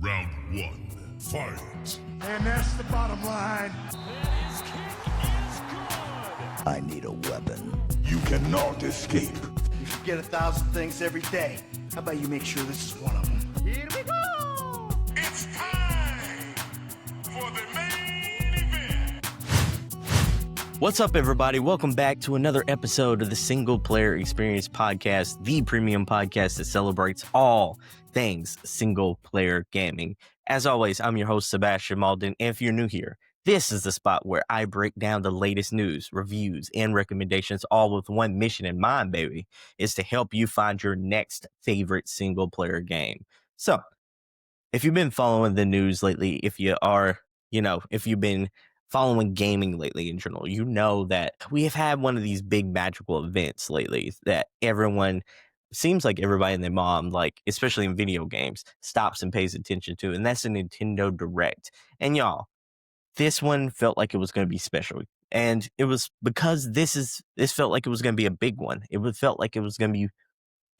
Round one, fight. And that's the bottom line. His kick is good. I need a weapon. You cannot escape. You forget 1,000 things every day. How about you make sure this is one of them? Here we go! It's time for the main event. What's up, everybody? Welcome back to another episode of the Single Player Experience Podcast, the premium podcast that celebrates all things single player gaming. As always, I'm your host, Sebastion, and if you're new here, this is the spot where I break down the latest news, reviews, and recommendations, all with one mission in mind, baby, is to help you find your next favorite single player game. So, if you've been following the news lately, if you've been following gaming lately in general, you know that we have had one of these big magical events lately that seems like everybody and their mom, like, especially in video games, stops and pays attention to, and that's a Nintendo Direct. And y'all, this one felt like it was going to be special. And it was because this felt like it was going to be a big one. Felt like it was going to be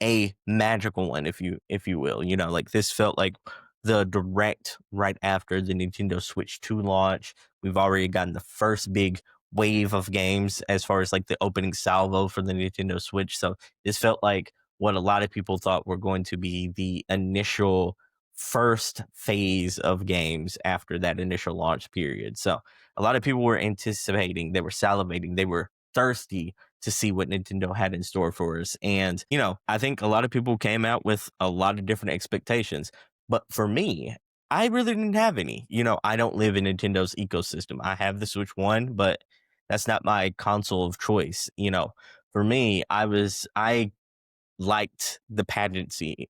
a magical one, if you will. You know, like, this felt like the Direct right after the Nintendo Switch 2 launch. We've already gotten the first big wave of games as far as like the opening salvo for the Nintendo Switch. So this felt like what a lot of people thought were going to be the initial first phase of games after that initial launch period. So a lot of people were anticipating, they were salivating, they were thirsty to see what Nintendo had in store for us. And, you know, I think a lot of people came out with a lot of different expectations. But for me, I really didn't have any. You know, I don't live in Nintendo's ecosystem. I have the Switch 1, but that's not my console of choice. You know, for me, I liked the pageantry.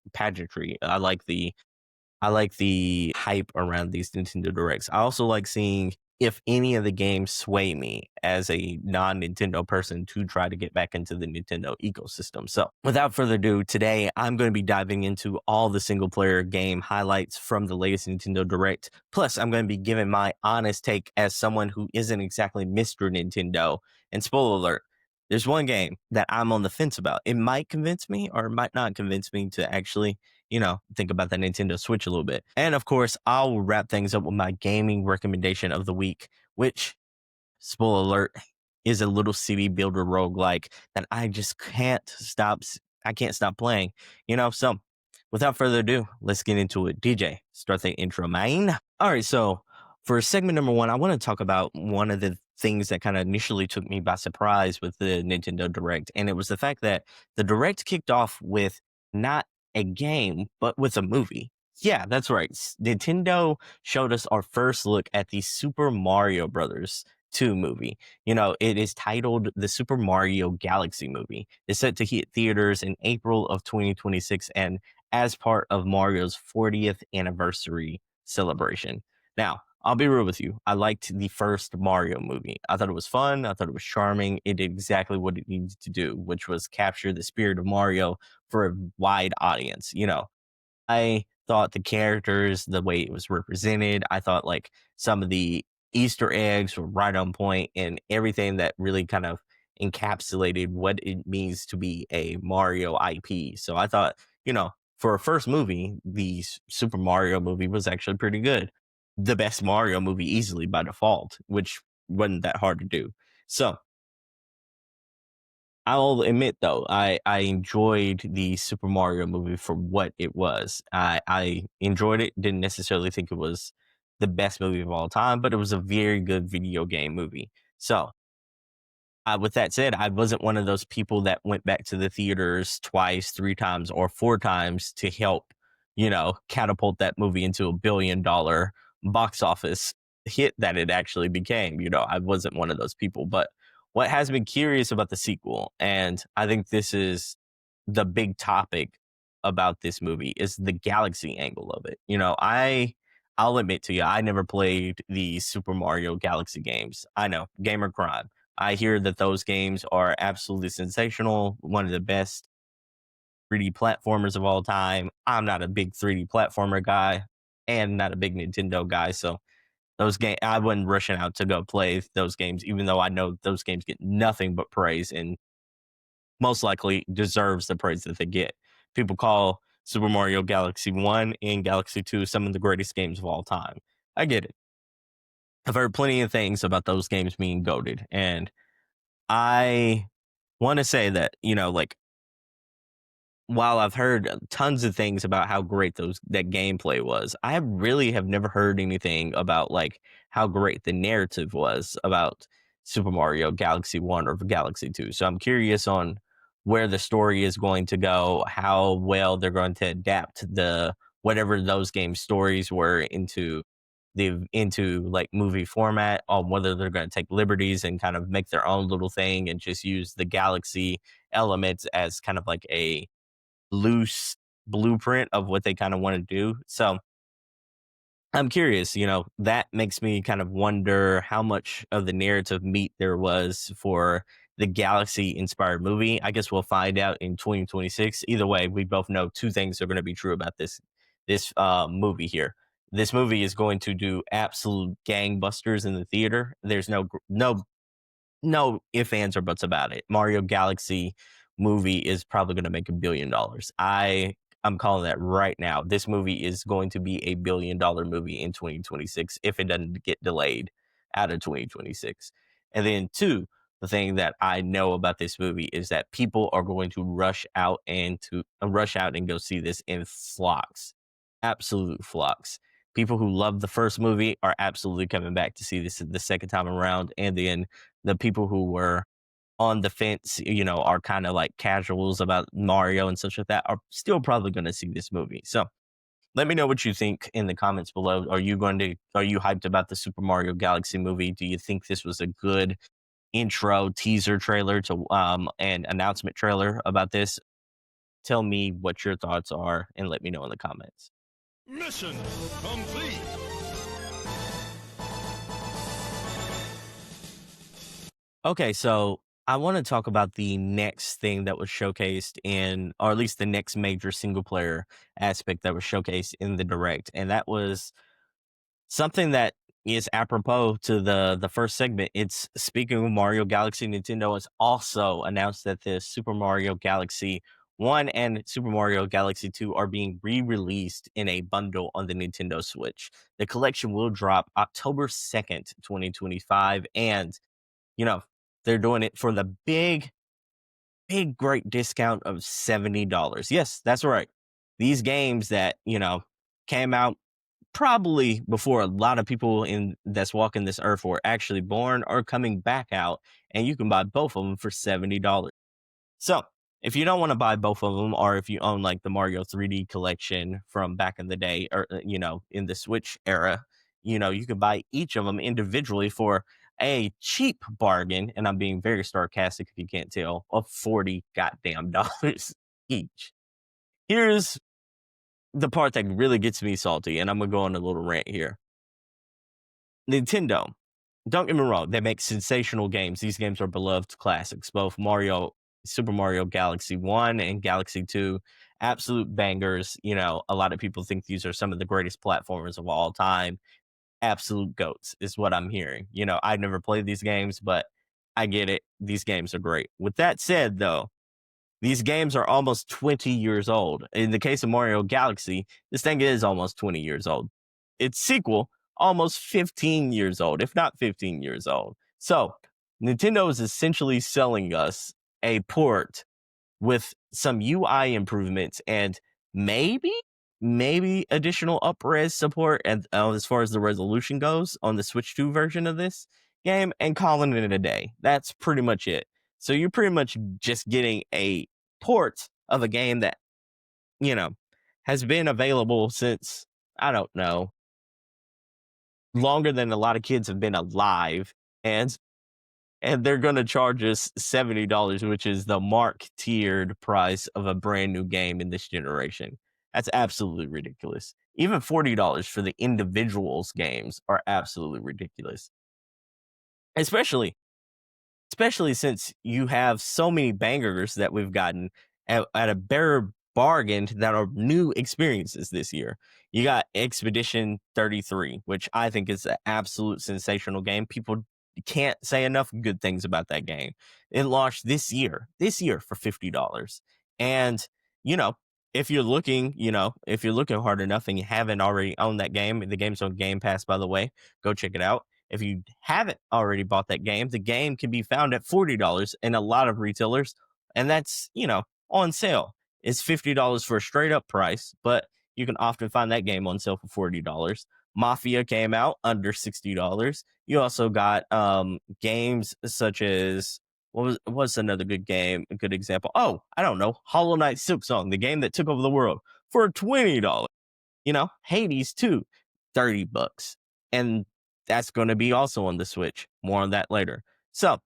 I like the hype around these Nintendo Directs. I also like seeing if any of the games sway me as a non-Nintendo person to try to get back into the Nintendo ecosystem. So without further ado, today I'm going to be diving into all the single player game highlights from the latest Nintendo Direct. Plus, I'm going to be giving my honest take as someone who isn't exactly Mr. Nintendo. And spoiler alert, there's one game that I'm on the fence about. It might convince me or it might not convince me to actually, you know, think about the Nintendo Switch a little bit. And of course, I'll wrap things up with my gaming recommendation of the week, which, spoiler alert, is a little city builder roguelike that I just can't stop playing, you know? So without further ado, let's get into it. DJ, start the intro, man. All right, so for segment number one, I want to talk about one of the things that kind of initially took me by surprise with the Nintendo Direct, and it was the fact that the Direct kicked off with not a game, but with a movie. Yeah, that's right. Nintendo showed us our first look at the Super Mario Brothers 2 movie. You know, it is titled the Super Mario Galaxy movie. It's set to hit theaters in April of 2026 and as part of Mario's 40th anniversary celebration. Now, I'll be real with you. I liked the first Mario movie. I thought it was fun. I thought it was charming. It did exactly what it needed to do, which was capture the spirit of Mario for a wide audience. You know, I thought the characters, the way it was represented, I thought like some of the Easter eggs were right on point and everything that really kind of encapsulated what it means to be a Mario IP. So I thought, you know, for a first movie, the Super Mario movie was actually pretty good. The best Mario movie easily by default, which wasn't that hard to do. So I'll admit, though, I enjoyed the Super Mario movie for what it was. I enjoyed it. Didn't necessarily think it was the best movie of all time, but it was a very good video game movie. So with that said, I wasn't one of those people that went back to the theaters twice, 3 times, or 4 times to help, you know, catapult that movie into $1 billion box office hit that it actually became. You know, I wasn't one of those people. But what has been curious about the sequel, and I think this is the big topic about this movie, is the galaxy angle of it. You know, I'll admit to you, I never played the Super Mario Galaxy games. I know, gamer crime. I hear that those games are absolutely sensational, one of the best 3D platformers of all time. I'm not a big 3D platformer guy and not a big Nintendo guy, so those games, I wasn't rushing out to go play those games, even though I know those games get nothing but praise and most likely deserves the praise that they get. People call Super Mario Galaxy 1 and Galaxy 2, some of the greatest games of all time. I get it. I've heard plenty of things about those games being goated. And I want to say that, like, while I've heard tons of things about how great that gameplay was, I really have never heard anything about like how great the narrative was about Super Mario Galaxy 1 or Galaxy 2. So I'm curious on where the story is going to go, how well they're going to adapt the whatever those game stories were into like movie format, on whether they're going to take liberties and kind of make their own little thing and just use the galaxy elements as kind of like a loose blueprint of what they kind of want to do. So I'm curious, that makes me kind of wonder how much of the narrative meat there was for the Galaxy inspired movie. I guess we'll find out in 2026. Either way, we both know two things are going to be true about this movie here. This movie is going to do absolute gangbusters in the theater. There's no ifs, ands, or buts about it. Mario Galaxy movie is probably going to make $1 billion. I'm calling that right now. This movie is going to be $1 billion movie in 2026 if it doesn't get delayed out of 2026. And then two, the thing that I know about this movie is that people are going to rush out and go see this in flocks, absolute flocks. People who loved the first movie are absolutely coming back to see this the second time around, and then the people who were on the fence, are kind of like casuals about Mario and such like that, are still probably going to see this movie. So let me know what you think in the comments below. Are you hyped about the Super Mario Galaxy movie? Do you think this was a good intro teaser trailer to and announcement trailer about this? Tell me what your thoughts are and let me know in the comments. Mission complete. Okay, so I want to talk about the next thing that was showcased or at least the next major single player aspect that was showcased in the direct, and that was something that is apropos to the first segment. It's speaking of Mario Galaxy, Nintendo has also announced that the Super Mario Galaxy 1 and Super Mario Galaxy 2 are being re-released in a bundle on the Nintendo Switch. The collection will drop October 2nd, 2025, and they're doing it for the big great discount of $70. Yes, that's right. These games that, came out probably before a lot of people that's walking this earth were actually born are coming back out, and you can buy both of them for $70. So if you don't want to buy both of them, or if you own like the Mario 3D collection from back in the day, or in the Switch era, you can buy each of them individually for a cheap bargain, and I'm being very sarcastic if you can't tell, of $40 goddamn dollars each. Here's the part that really gets me salty, and I'm gonna go on a little rant here. Nintendo, don't get me wrong, they make sensational games. These games are beloved classics, both Super Mario Galaxy 1 and Galaxy 2, absolute bangers. A lot of people think these are some of the greatest platformers of all time. Absolute goats is what I'm hearing. I've never played these games, but I get it. These games are great. With that said, though, these games are almost 20 years old. In the case of Mario Galaxy, this thing is almost 20 years old. Its sequel, almost 15 years old, if not 15 years old. So Nintendo is essentially selling us a port with some UI improvements and maybe additional up-res support and as far as the resolution goes on the Switch 2 version of this game, and calling it a day. That's pretty much it. So you're pretty much just getting a port of a game that, has been available since, I don't know, longer than a lot of kids have been alive. And they're going to charge us $70, which is the mark tiered price of a brand new game in this generation. That's absolutely ridiculous. Even $40 for the individuals games are absolutely ridiculous. Especially since you have so many bangers that we've gotten at a bare bargain that are new experiences this year. You got Expedition 33, which I think is an absolute sensational game. People can't say enough good things about that game. It launched this year for $50. And, if you're looking, if you're looking hard enough and you haven't already owned that game, the game's on Game Pass, by the way, go check it out. If you haven't already bought that game, the game can be found at $40 in a lot of retailers, and that's, on sale. It's $50 for a straight up price, but you can often find that game on sale for $40. Mafia came out under $60. You also got games such as what's another good game, a good example? Oh, I don't know. Hollow Knight Silksong, the game that took over the world, for $20. Hades too, $30. And that's going to be also on the Switch. More on that later. So,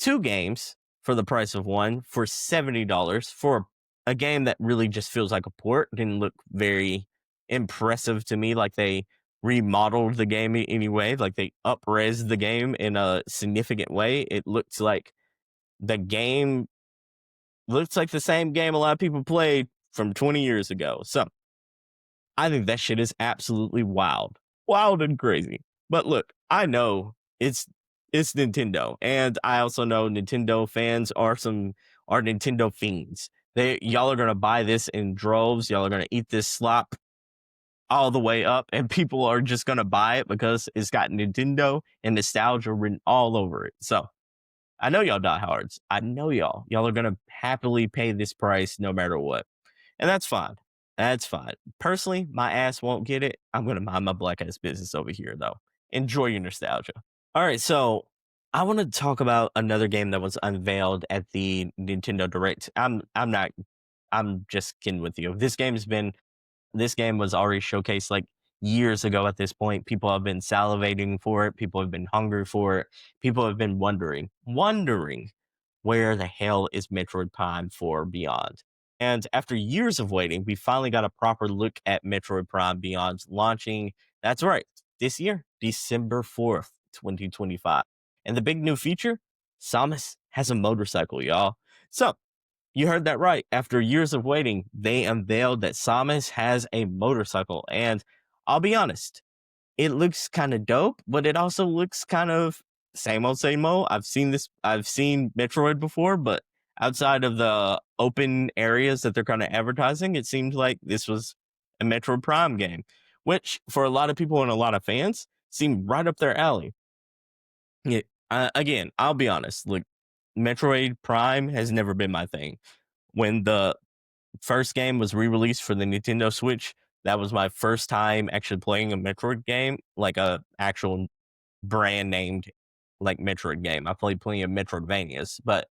two games for the price of one for $70 for a game that really just feels like a port. Didn't look very impressive to me, like they remodeled the game anyway, like they up-res the game in a significant way. It looks like the game looks like the same game a lot of people played from 20 years ago. So I think that shit is absolutely wild and crazy. But look, I know it's Nintendo, and I also know Nintendo fans are Nintendo fiends. Y'all are gonna buy this in droves. Y'all are gonna eat this slop all the way up, and people are just gonna buy it because it's got Nintendo and nostalgia written all over it. So I know y'all diehards. I know y'all. Y'all are gonna happily pay this price no matter what, and that's fine. That's fine. Personally, my ass won't get it. I'm gonna mind my black ass business over here, though. Enjoy your nostalgia. All right, so I want to talk about another game that was unveiled at the Nintendo Direct. I'm just kidding with you. This game was already showcased like years ago at this point. People have been salivating for it. People have been hungry for it. People have been wondering where the hell is Metroid Prime 4 Beyond? And after years of waiting, we finally got a proper look at Metroid Prime Beyond launching. That's right, this year, December 4th, 2025. And the big new feature, Samus has a motorcycle, y'all. So you heard that right. After years of waiting, they unveiled that Samus has a motorcycle. And I'll be honest, it looks kind of dope, but it also looks kind of same old, same old. I've seen Metroid before, but outside of the open areas that they're kind of advertising, it seems like this was a Metroid Prime game, which for a lot of people and a lot of fans seemed right up their alley. Yeah, again, I'll be honest. Look, Metroid Prime has never been my thing. When the first game was re-released for the Nintendo Switch, that was my first time actually playing a Metroid game, like a actual brand named like Metroid game. I played plenty of Metroidvanias, but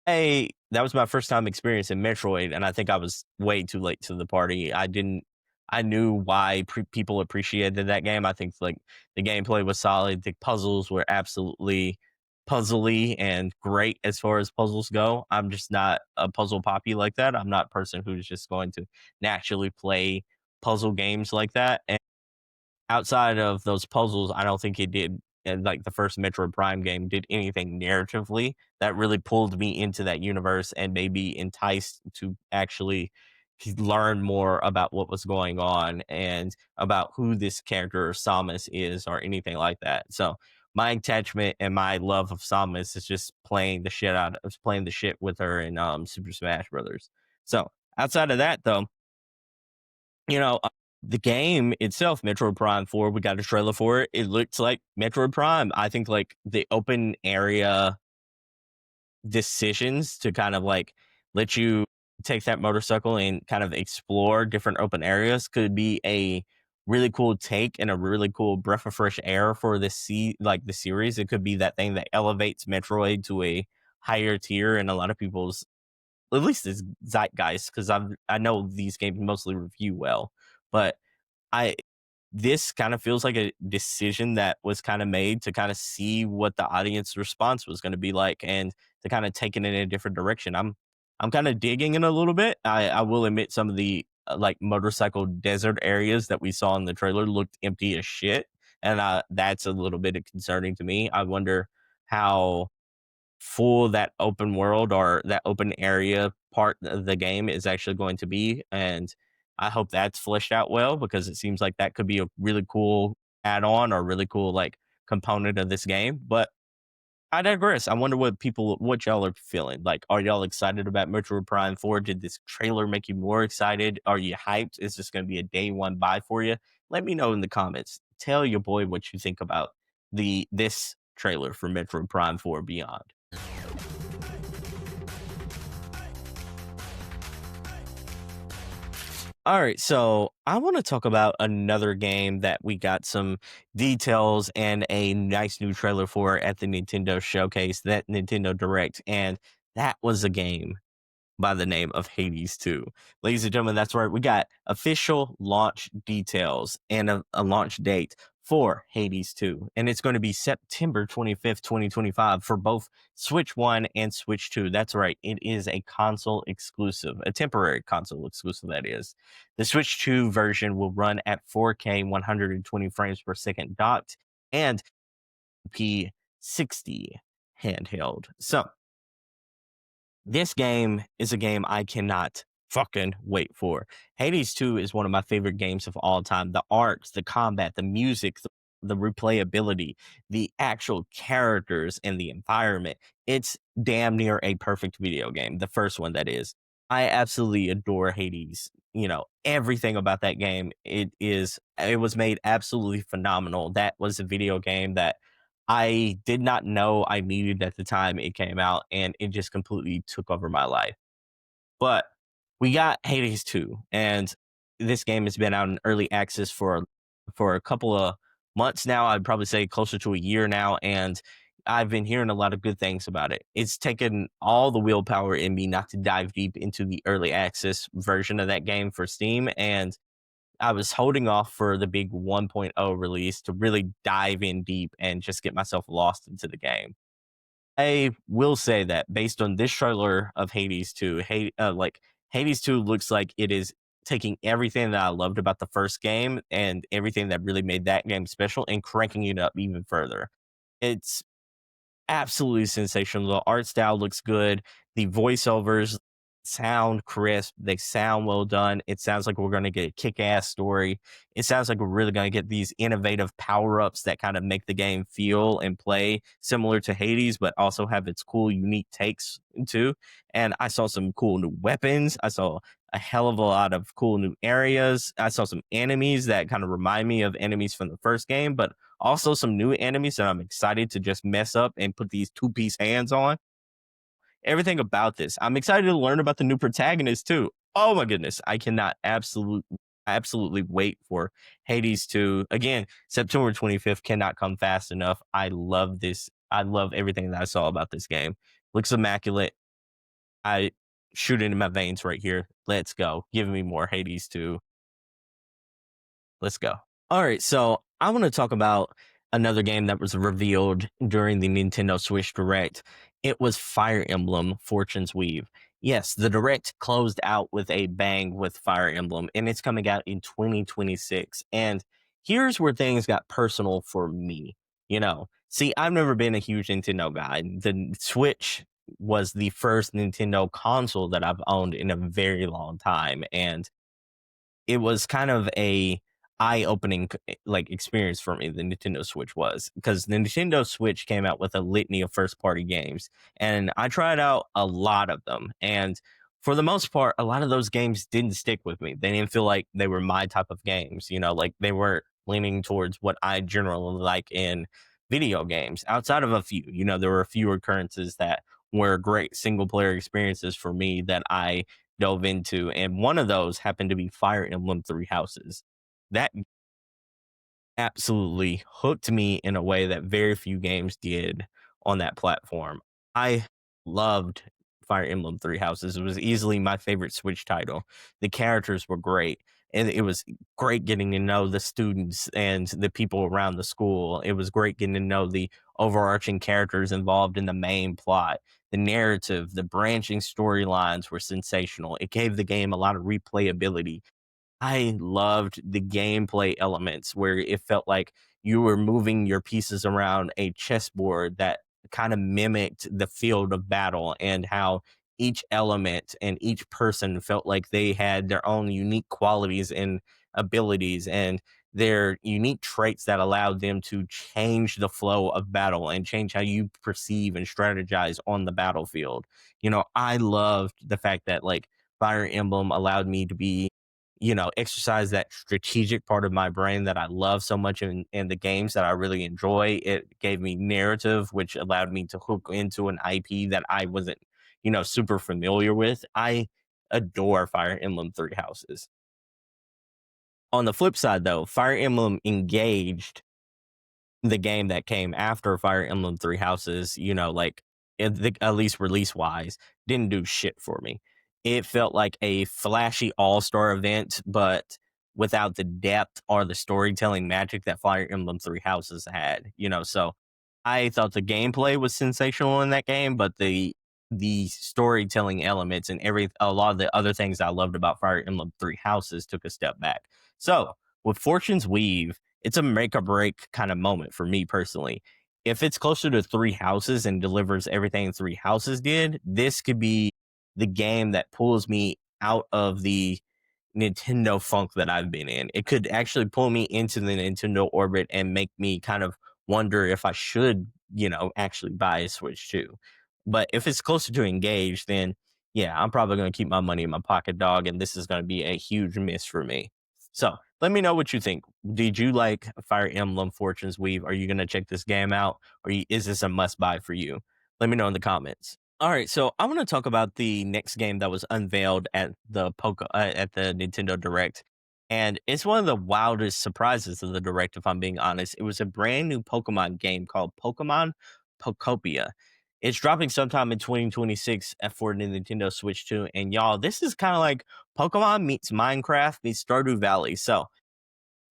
that was my first time experiencing Metroid, and I think I was way too late to the party. I knew why people appreciated that game. I think like the gameplay was solid. The puzzles were absolutely puzzly and great as far as puzzles go. I'm just not a puzzle poppy like that. I'm not a person who's just going to naturally play puzzle games like that. And outside of those puzzles, I don't think it did. And like the first Metroid Prime game did anything narratively that really pulled me into that universe and made me enticed to actually learn more about what was going on and about who this character Samus is or anything like that. So my attachment and my love of Samus is just playing the shit with her in Super Smash Brothers. So outside of that, though, the game itself, Metroid Prime 4, we got a trailer for it. It looks like Metroid Prime. I think like the open area decisions to kind of like let you take that motorcycle and kind of explore different open areas could be a really cool take and a really cool breath of fresh air for the series. It could be that thing that elevates Metroid to a higher tier in a lot of people's, at least it's zeitgeist, because I know these games mostly review well, but this kind of feels like a decision that was kind of made to kind of see what the audience response was going to be like and to kind of take it in a different direction. I'm kind of digging it a little bit. I will admit some of the like motorcycle desert areas that we saw in the trailer looked empty as shit, and that's a little bit concerning to me. I wonder how full that open world or that open area part of the game is actually going to be, and I hope that's fleshed out well, because it seems like that could be a really cool add-on or really cool like component of this game. But I digress. I wonder what y'all are feeling. Like, are y'all excited about Metroid Prime 4? Did this trailer make you more excited? Are you hyped? Is this going to be a day one buy for you? Let me know in the comments. Tell your boy what you think about this trailer for Metroid Prime 4 Beyond. All right, so I want to talk about another game that we got some details and a nice new trailer for at the Nintendo Showcase, that Nintendo Direct, and that was a game by the name of Hades 2. Ladies and gentlemen, that's right. We got official launch details and a launch date for Hades 2. And it's going to be September 25th, 2025 for both Switch 1 and Switch 2. That's right. It is a console exclusive, a temporary console exclusive, that is. The Switch 2 version will run at 4K 120 frames per second docked and P60 handheld. So, this game is a game I cannot fucking wait for. Hades 2 is one of my favorite games of all time. The art, the combat, the music, the replayability, the actual characters, and the environment. It's damn near a perfect video game. The first one, that is. I absolutely adore Hades. You know, everything about that game, it was made absolutely phenomenal. That was a video game that I did not know I needed at the time it came out, and it just completely took over my life. But we got Hades 2, and this game has been out in early access for a couple of months now. I'd probably say closer to a year now, and I've been hearing a lot of good things about it. It's taken all the willpower in me not to dive deep into the early access version of that game for Steam, and I was holding off for the big 1.0 release to really dive in deep and just get myself lost into the game. I will say that based on this trailer of Hades 2, Hades 2 looks like it is taking everything that I loved about the first game and everything that really made that game special and cranking it up even further. It's absolutely sensational. The art style looks good. The voiceovers sound crisp. They sound well done. It sounds like we're going to get a kick-ass story. It sounds like we're really going to get these innovative power-ups that kind of make the game feel and play similar to Hades, but also have its cool, unique takes too. And I saw some cool new weapons. I saw a hell of a lot of cool new areas. I saw some enemies that kind of remind me of enemies from the first game, but also some new enemies that I'm excited to just mess up and put these two-piece hands on. Everything about this. I'm excited to learn about the new protagonist too. Oh my goodness. I cannot absolutely wait for Hades 2. Again, September 25th cannot come fast enough. I love this. I love everything that I saw about this game. Looks immaculate. I shoot it in my veins right here. Let's go. Give me more Hades 2. Let's go. All right, so I want to talk about another game that was revealed during the Nintendo Switch Direct. It was Fire Emblem Fortune's Weave. Yes, the Direct closed out with a bang with Fire Emblem, and it's coming out in 2026. And here's where things got personal for me. You know, see, I've never been a huge Nintendo guy. The Switch was the first Nintendo console that I've owned in a very long time, and it was kind of a eye-opening like experience for me. The Nintendo Switch was, because the Nintendo Switch came out with a litany of first-party games, and I tried out a lot of them, and for the most part, a lot of those games didn't stick with me. They didn't feel like they were my type of games, you know, like they weren't leaning towards what I generally like in video games. Outside of a few, you know, there were a few occurrences that were great single player experiences for me that I dove into, and one of those happened to be Fire Emblem Three Houses. That absolutely hooked me in a way that very few games did on that platform. I loved Fire Emblem Three Houses. It was easily my favorite Switch title. The characters were great, and it was great getting to know the students and the people around the school. It was great getting to know the overarching characters involved in the main plot. The narrative, the branching storylines were sensational. It gave the game a lot of replayability. I loved the gameplay elements where it felt like you were moving your pieces around a chessboard that kind of mimicked the field of battle, and how each element and each person felt like they had their own unique qualities and abilities and their unique traits that allowed them to change the flow of battle and change how you perceive and strategize on the battlefield. I loved the fact that like Fire Emblem allowed me to be, exercise that strategic part of my brain that I love so much in the games that I really enjoy. It gave me narrative, which allowed me to hook into an IP that I wasn't, super familiar with. I adore Fire Emblem Three Houses. On the flip side, though, Fire Emblem Engaged, the game that came after Fire Emblem Three Houses, like at least release wise, didn't do shit for me. It felt like a flashy all star event, but without the depth or the storytelling magic that Fire Emblem Three Houses had. So I thought the gameplay was sensational in that game, but the storytelling elements and a lot of the other things I loved about Fire Emblem Three Houses took a step back. So with Fortune's Weave, it's a make or break kind of moment for me personally. If it's closer to Three Houses and delivers everything Three Houses did, this could be the game that pulls me out of the Nintendo funk that I've been in. It could actually pull me into the Nintendo orbit and make me kind of wonder if I should, actually buy a Switch too. But if it's closer to Engage, then yeah, I'm probably going to keep my money in my pocket, dog, and this is going to be a huge miss for me. So let me know what you think. Did you like Fire Emblem Fortune's Weave? Are you going to check this game out, or is this a must buy for you? Let me know in the comments. All right, so I want to talk about the next game that was unveiled at at the Nintendo Direct, and it's one of the wildest surprises of the Direct. If I'm being honest, it was a brand new Pokemon game called Pokemon Pokopia. It's dropping sometime in 2026 for the Nintendo Switch 2, and y'all, this is kind of like Pokemon meets Minecraft meets Stardew Valley. So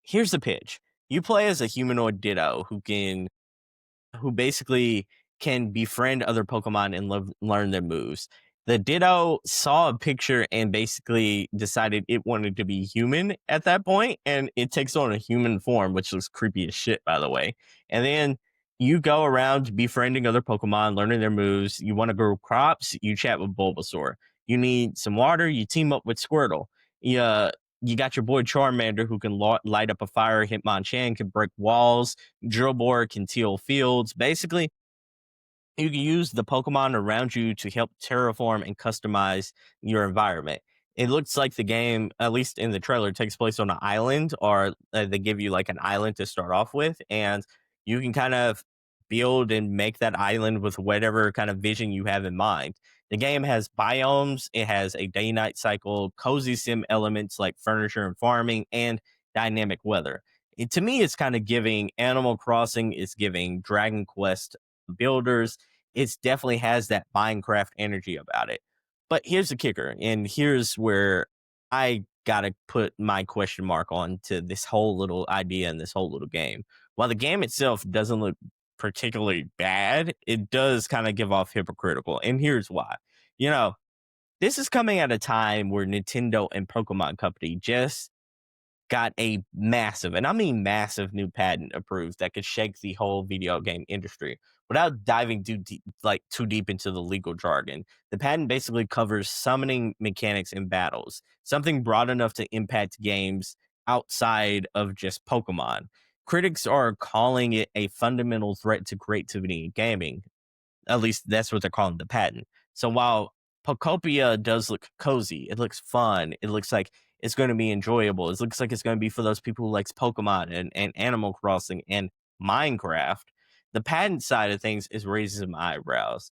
here's the pitch: you play as a humanoid Ditto who basically can befriend other Pokemon and learn their moves. The Ditto saw a picture and basically decided it wanted to be human at that point, and it takes on a human form, which looks creepy as shit, by the way. And then you go around befriending other Pokemon, learning their moves. You want to grow crops, you chat with Bulbasaur. You need some water, you team up with Squirtle. You got your boy Charmander who can light up a fire. Hitmonchan can break walls. Drillbor can till fields. Basically, you can use the Pokemon around you to help terraform and customize your environment. It looks like the game, at least in the trailer, takes place on an island, or they give you like an island to start off with, and you can kind of build and make that island with whatever kind of vision you have in mind. The game has biomes, it has a day night cycle, cozy sim elements like furniture and farming, and dynamic weather. To me, it's kind of giving Animal Crossing, it's giving Dragon Quest builders. It definitely has that Minecraft energy about it. But here's the kicker, and here's where I gotta put my question mark on to this whole little idea and this whole little game. While the game itself doesn't look particularly bad, it does kind of give off hypocritical. And here's why. You know, this is coming at a time where Nintendo and Pokemon Company just got a massive, and I mean massive, new patent approved that could shake the whole video game industry. Without diving too deep into the legal jargon, the patent basically covers summoning mechanics in battles, something broad enough to impact games outside of just Pokemon. Critics are calling it a fundamental threat to creativity in gaming. At least that's what they're calling the patent. So while Pokopia does look cozy, it looks fun, it looks like it's going to be enjoyable. It looks like it's going to be for those people who likes Pokemon and Animal Crossing and Minecraft. The patent side of things is raising some eyebrows.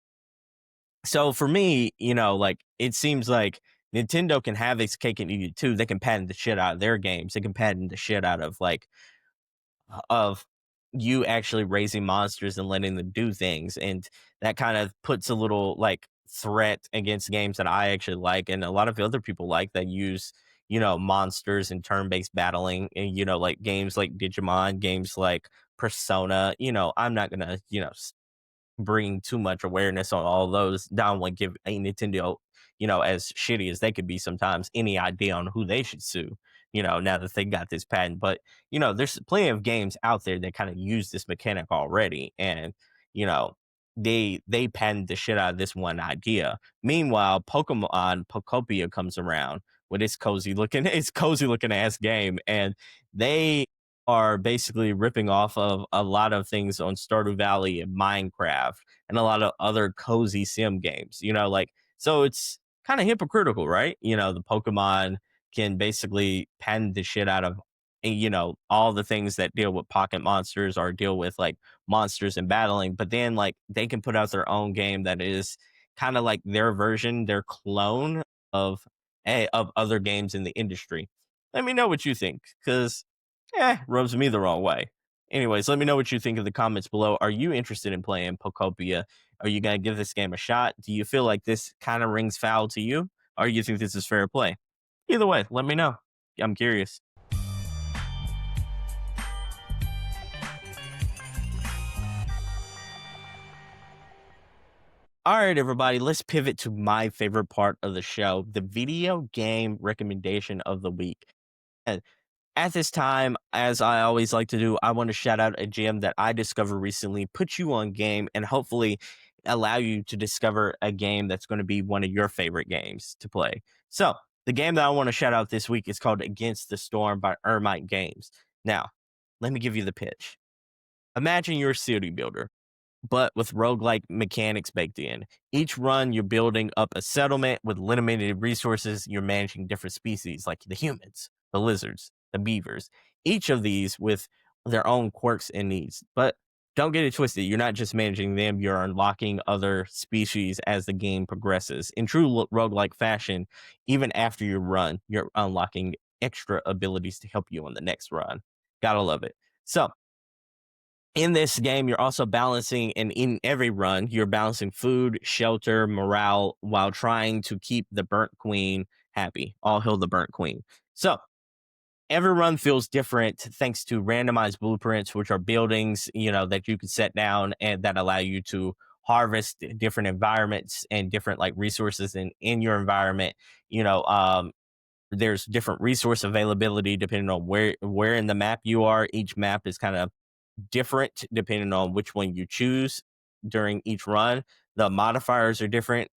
So for me, like it seems like Nintendo can have its cake and eat it too. They can patent the shit out of their games. They can patent the shit out of you actually raising monsters and letting them do things, and that kind of puts a little like threat against games that I actually like and a lot of other people like that use monsters and turn-based battling, and like games like Digimon, games like Persona. I'm not gonna bring too much awareness on all those. Don't like give a Nintendo, as shitty as they could be sometimes, any idea on who they should sue. Now that they got this patent, but there's plenty of games out there that kind of use this mechanic already, and you know, they patent the shit out of this one idea. Meanwhile, Pokemon Pokopia comes around with its cozy looking ass game. And they are basically ripping off of a lot of things on Stardew Valley and Minecraft and a lot of other cozy sim games, like, so it's kind of hypocritical, right? The Pokemon can basically patent the shit out of, all the things that deal with pocket monsters or deal with like monsters and battling, but then like they can put out their own game that is kind of like their version, their clone of of other games in the industry. Let me know what you think, because rubs me the wrong way. Anyways, let me know what you think in the comments below. Are you interested in playing Pokopia? Are you gonna give this game a shot? Do you feel like this kind of rings foul to you, or you think this is fair play? Either way, let me know. I'm curious. All right, everybody, let's pivot to my favorite part of the show, the video game recommendation of the week. And at this time, as I always like to do, I want to shout out a gem that I discovered recently, put you on game, and hopefully allow you to discover a game that's going to be one of your favorite games to play. So, the game that I want to shout out this week is called Against the Storm by Ermite Games. Now, let me give you the pitch. Imagine you're a city builder, but with roguelike mechanics baked in. Each run, you're building up a settlement with limited resources. You're managing different species like the humans, the lizards, the beavers, each of these with their own quirks and needs. But don't get it twisted. You're not just managing them, you're unlocking other species as the game progresses. In true roguelike fashion, even after you run, you're unlocking extra abilities to help you on the next run. Gotta love it. So, in this game, you're also balancing, and in every run, you're balancing food, shelter, morale, while trying to keep the Burnt Queen happy. All hail the Burnt Queen. So, every run feels different thanks to randomized blueprints, which are buildings, that you can set down and that allow you to harvest different environments and different like resources in your environment. There's different resource availability depending on where in the map you are. Each map is kind of different depending on which one you choose during each run. The modifiers are different,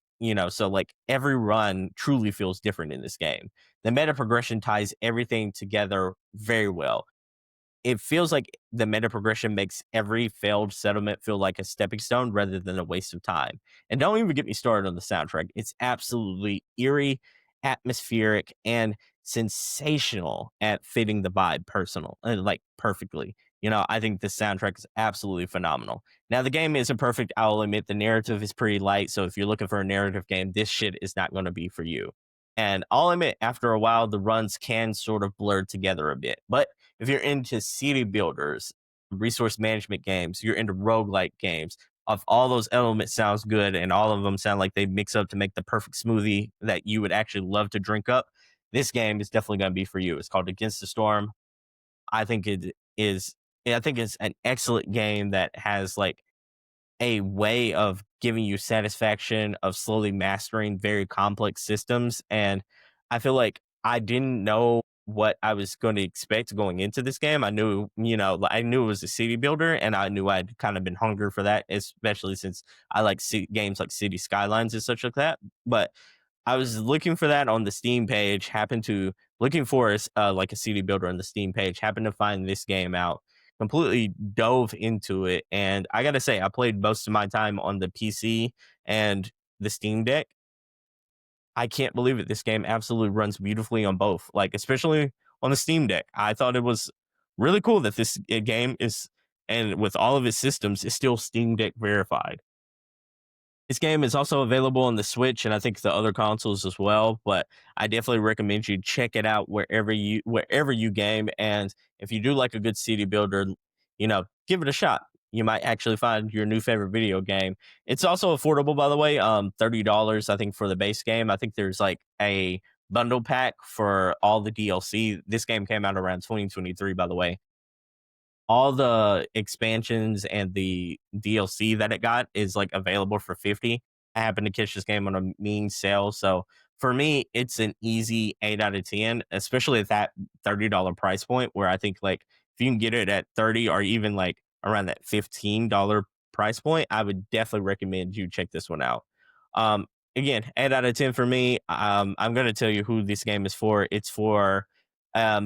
so like every run truly feels different in this game. The meta progression ties everything together very well. It feels like the meta progression makes every failed settlement feel like a stepping stone rather than a waste of time. And don't even get me started on the soundtrack. It's absolutely eerie, atmospheric, and sensational at fitting the vibe like perfectly. I think the soundtrack is absolutely phenomenal. Now, the game isn't perfect. I'll admit the narrative is pretty light. So if you're looking for a narrative game, this shit is not going to be for you. And I'll admit, after a while, the runs can sort of blur together a bit. But if you're into city builders, resource management games, you're into roguelike games, of all those elements sounds good, and all of them sound like they mix up to make the perfect smoothie that you would actually love to drink up, this game is definitely going to be for you. It's called Against the Storm. I think it is. I think it's an excellent game that has like a way of giving you satisfaction of slowly mastering very complex systems. And I feel like I didn't know what I was going to expect going into this game. I knew, I knew it was a city builder, and I knew I'd kind of been hungry for that, especially since I like games like City Skylines and such like that. But I was looking for that on the Steam page, happened to looking for like a CD builder on the Steam page, happened to find this game out, completely dove into it. And I got to say, I played most of my time on the PC and the Steam Deck. I can't believe it. This game absolutely runs beautifully on both, like especially on the Steam Deck. I thought it was really cool that this game is, and with all of its systems, is still Steam Deck verified. This game is also available on the Switch and I think the other consoles as well, but I definitely recommend you check it out wherever you game. And if you do like a good city builder, give it a shot. You might actually find your new favorite video game. It's also affordable, by the way. $30, I think, for the base game. I think there's like a bundle pack for all the DLC. This game came out around 2023, by the way. All the expansions and the DLC that it got is like available for 50. I happened to catch this game on a mean sale. So for me, it's an easy 8 out of 10, especially at that $30 price point, where I think like if you can get it at 30 or even like around that $15 price point, I would definitely recommend you check this one out. again, 8 out of 10 for me. I'm going to tell you who this game is for. It's for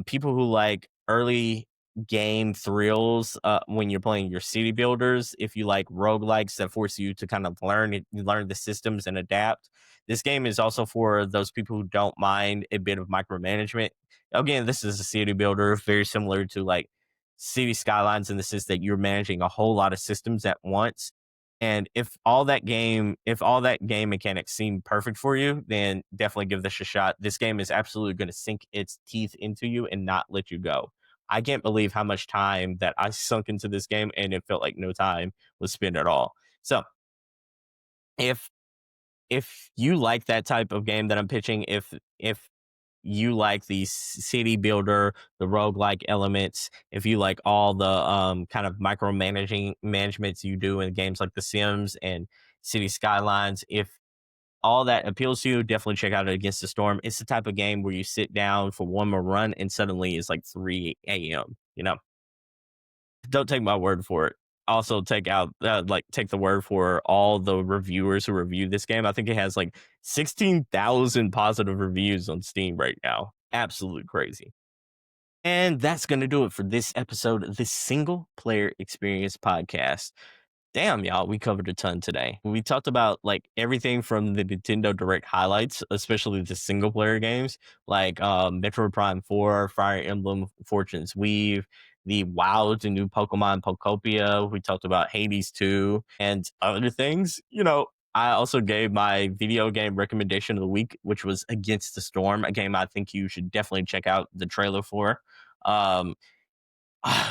people who like early game thrills when you're playing your city builders. If you like roguelikes that force you to kind of learn the systems and adapt. This game is also for those people who don't mind a bit of micromanagement. Again, this is a city builder, very similar to like City Skylines in the sense that you're managing a whole lot of systems at once. And if all that game mechanics seem perfect for you, then definitely give this a shot. This game is absolutely going to sink its teeth into you and not let you go. I can't believe how much time that I sunk into this game, and it felt like no time was spent at all. So if you like that type of game that I'm pitching, if you like the city builder, the roguelike elements, if you like all the kind of managements you do in games like The Sims and City Skylines, if all that appeals to you, definitely check out Against the Storm. It's the type of game where you sit down for one more run and suddenly it's like 3 a.m. Don't take my word for it. Also, take the word for all the reviewers who review this game. I think it has like 16,000 positive reviews on Steam right now. Absolutely crazy. And that's going to do it for this episode of the Single Player Experience Podcast. Damn, y'all, we covered a ton today. We talked about like everything from the Nintendo Direct highlights, especially the single player games like Metroid Prime 4, Fire Emblem, Fortune's Weave, the the new Pokemon Pokopia. We talked about Hades 2 and other things. I also gave my video game recommendation of the week, which was Against the Storm, a game I think you should definitely check out the trailer for.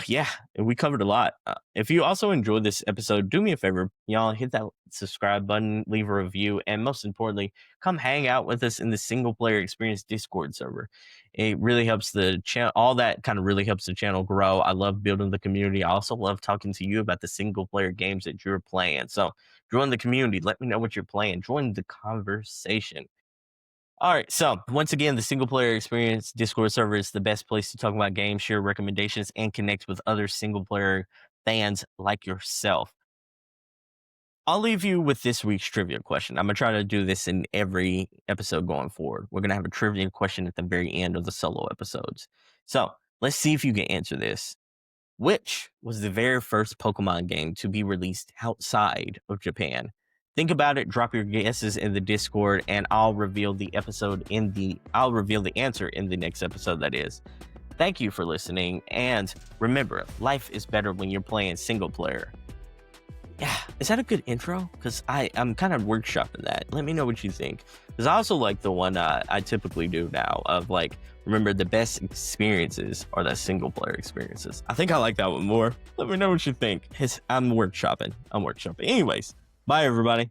Yeah, we covered a lot. If you also enjoyed this episode, do me a favor, y'all, hit that subscribe button, leave a review, and most importantly, come hang out with us in the Single Player Experience Discord server. It really helps the channel. All that kind of really helps the channel grow. I love building the community. I also love talking to you about the single player games that you're playing. So join the community. Let me know what you're playing. Join the conversation. All right, so once again, the Single Player Experience Discord server is the best place to talk about games, share recommendations, and connect with other single player fans like yourself. I'll leave you with this week's trivia question. I'm going to try to do this in every episode going forward. We're going to have a trivia question at the very end of the solo episodes. So let's see if you can answer this. Which was the very first Pokemon game to be released outside of Japan? Think about it, drop your guesses in the Discord, and I'll reveal the answer in the next episode, that is. Thank you for listening, and remember, life is better when you're playing single player. Yeah, is that a good intro? Because I'm kind of workshopping that. Let me know what you think. Because I also like the one I typically do now of like, remember the best experiences are the single player experiences. I think I like that one more. Let me know what you think. I'm workshopping. Anyways, bye everybody.